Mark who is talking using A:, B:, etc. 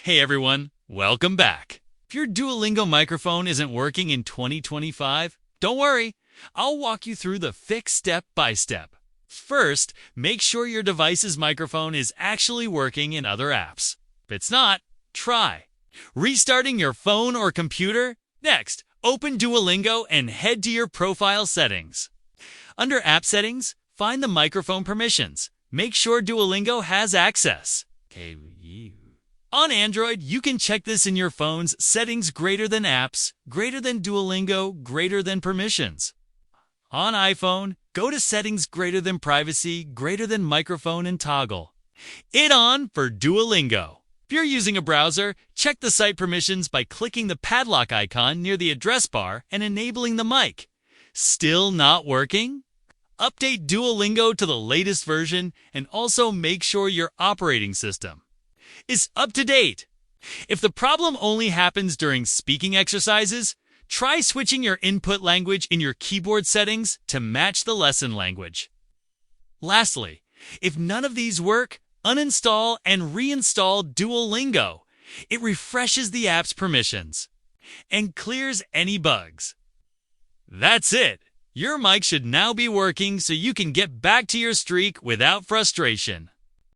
A: Hey everyone, welcome back. If your Duolingo microphone isn't working in 2025, don't worry. I'll walk you through the fix step by step. First, make sure your device's microphone is actually working in other apps. If it's not, try restarting your phone or computer. Next, open Duolingo and head to your profile settings. Under App Settings, find the microphone permissions. Make sure Duolingo has access. On Android, you can check this in your phone's Settings greater than Apps, greater than Duolingo, greater than Permissions. On iPhone, go to Settings greater than Privacy, greater than Microphone and Toggle it on for Duolingo. If you're using a browser, check the site permissions by clicking the padlock icon near the address bar and enabling the mic. Still not working? Update Duolingo to the latest version and also make sure your operating system is up to date. If the problem only happens during speaking exercises, try switching your input language in your keyboard settings to match the lesson language. Lastly, if none of these work, uninstall and reinstall Duolingo. It refreshes the app's permissions and clears any bugs. That's it. Your mic should now be working so you can get back to your streak without frustration.